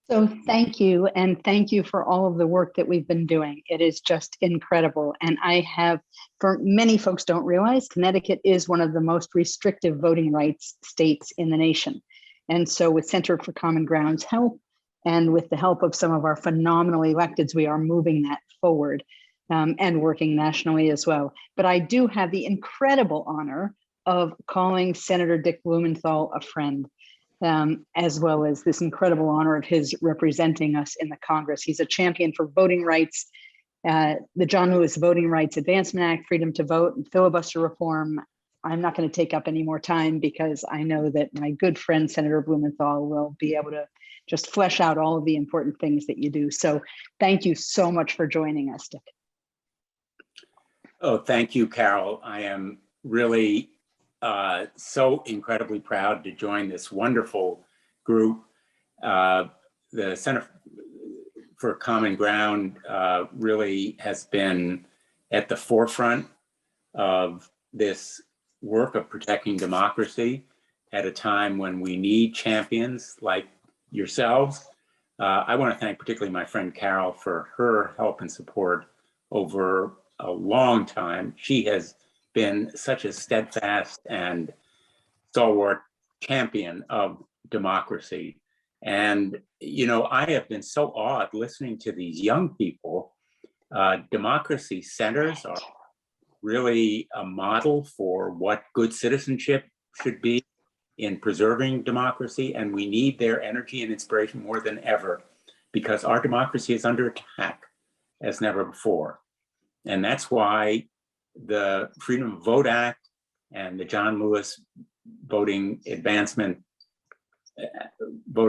So thank you. And thank you for all of the work that we've been doing. It is just incredible. And for many folks don't realize, Connecticut is one of the most restrictive voting rights states in the nation. And so with Center for Common Ground's help, and with the help of some of our phenomenal electeds, we are moving that forward and working nationally as well. But I do have the incredible honor of calling Senator Dick Blumenthal a friend. As well as this incredible honor of his representing us in the Congress. He's a champion for voting rights, the John Lewis Voting Rights Advancement Act, freedom to vote, and filibuster reform. I'm not going to take up any more time because I know that my good friend, Senator Blumenthal, will be able to just flesh out all of the important things that you do. So thank you so much for joining us, Dick. Oh, thank you, Carol. I am really so incredibly proud to join this wonderful group. The Center for Common Ground really has been at the forefront of this work of protecting democracy at a time when we need champions like yourselves. I want to thank particularly my friend Carol for her help and support over a long time. She has been such a steadfast and stalwart champion of democracy. And, you know, I have been so awed listening to these young people. Democracy centers are really a model for what good citizenship should be in preserving democracy. And we need their energy and inspiration more than ever because our democracy is under attack as never before. And that's why the Freedom of Vote Act and the John Lewis Voter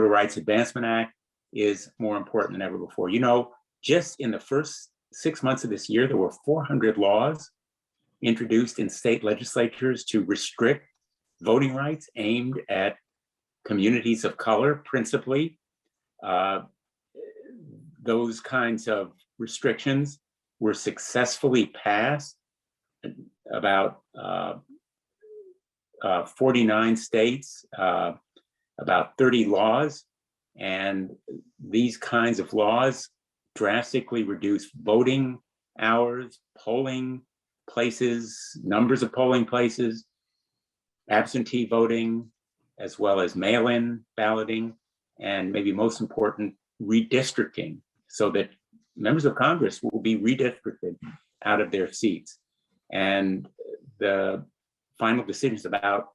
Rights Advancement Act is more important than ever before. You know, just in the first 6 months of this year, there were 400 laws introduced in state legislatures to restrict voting rights aimed at communities of color, principally. Those kinds of restrictions were successfully passed about 49 states, about 30 laws, and these kinds of laws drastically reduce voting hours, polling places, numbers of polling places, absentee voting, as well as mail-in balloting, and maybe most important, redistricting, so that members of Congress will be redistricted out of their seats. And the final decisions about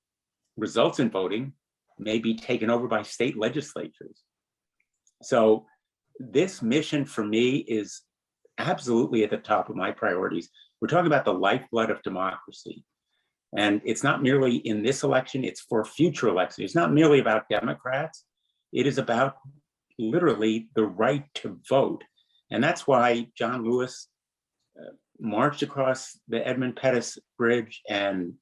results in voting may be taken over by state legislatures. So this mission for me is absolutely at the top of my priorities. We're talking about the lifeblood of democracy. And it's not merely in this election, it's for future elections. It's not merely about Democrats. It is about literally the right to vote. And that's why John Lewis marched across the Edmund Pettus Bridge and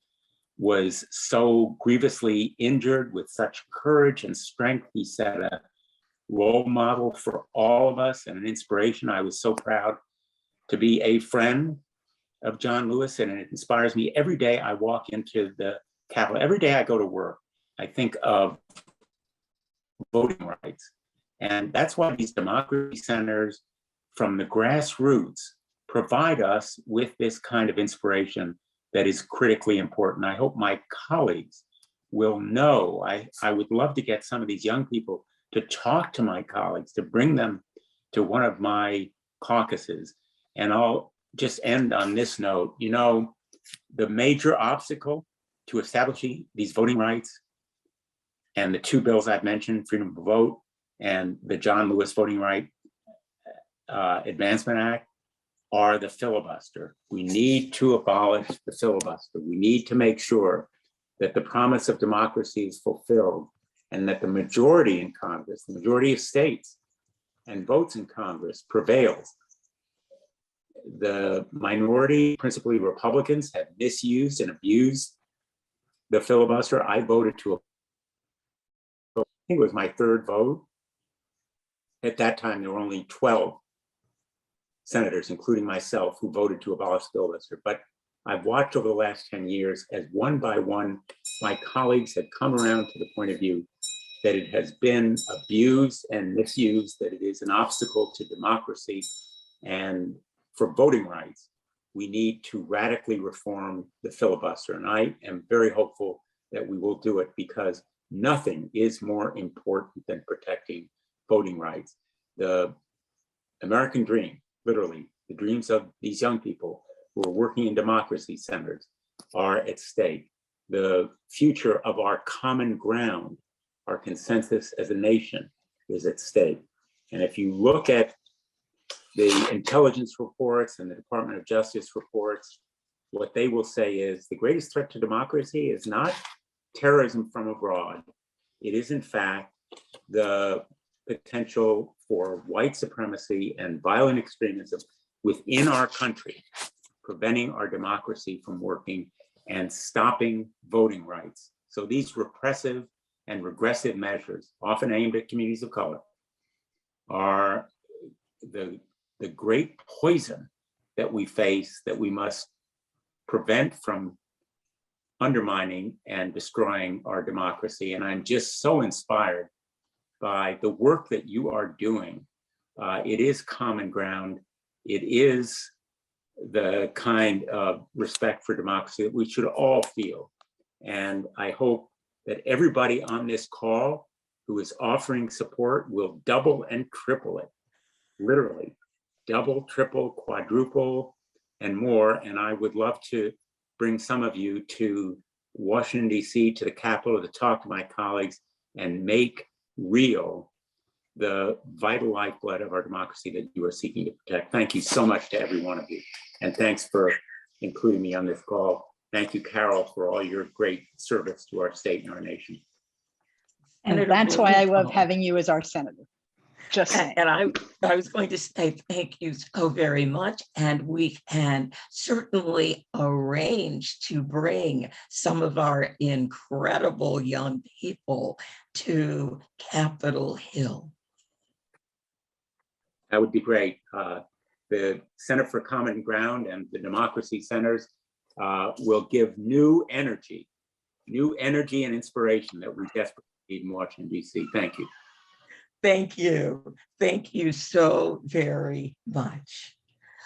was so grievously injured with such courage and strength. He set a role model for all of us and an inspiration. I was so proud to be a friend of John Lewis, and it inspires me every day I walk into the Capitol. Every day I go to work, I think of voting rights. And that's why these democracy centers from the grassroots provide us with this kind of inspiration that is critically important. I hope my colleagues will know. I would love to get some of these young people to talk to my colleagues, to bring them to one of my caucuses. And I'll just end on this note. You know, the major obstacle to establishing these voting rights and the two bills I've mentioned, freedom to vote and the John Lewis Voting Right Advancement Act, are the filibuster. We need to abolish the filibuster. We need to make sure that the promise of democracy is fulfilled and that the majority in Congress, the majority of states and votes in Congress prevails. The minority, principally Republicans, have misused and abused the filibuster. I voted to, I think it was my third vote. At that time, there were only 12 senators, including myself, who voted to abolish the filibuster. But I've watched over the last 10 years as one by one, my colleagues had come around to the point of view that it has been abused and misused, that it is an obstacle to democracy and for voting rights. We need to radically reform the filibuster. And I am very hopeful that we will do it, because nothing is more important than protecting voting rights. The American dream, literally, the dreams of these young people who are working in democracy centers are at stake. The future of our common ground, our consensus as a nation, is at stake. And if you look at the intelligence reports and the Department of Justice reports, what they will say is the greatest threat to democracy is not terrorism from abroad. It is, in fact, the potential for white supremacy and violent extremism within our country, preventing our democracy from working and stopping voting rights. So these repressive and regressive measures, often aimed at communities of color, are the great poison that we face, that we must prevent from undermining and destroying our democracy. And I'm just so inspired by the work that you are doing. It is common ground. It is the kind of respect for democracy that we should all feel. And I hope that everybody on this call who is offering support will double and triple it, literally double, triple, quadruple, and more. And I would love to bring some of you to Washington, D.C., to the Capitol, to talk to my colleagues and make real the vital lifeblood of our democracy that you are seeking to protect. Thank you so much to every one of you. And thanks for including me on this call. Thank you, Carol, for all your great service to our state and our nation. And that's why I love having you as our senator. Just saying. And I was going to say thank you so very much. And we can certainly arrange to bring some of our incredible young people to Capitol Hill. That would be great. The Center for Common Ground and the Democracy Centers will give new energy and inspiration that we desperately need in Washington, D.C. Thank you. Thank you. Thank you so very much.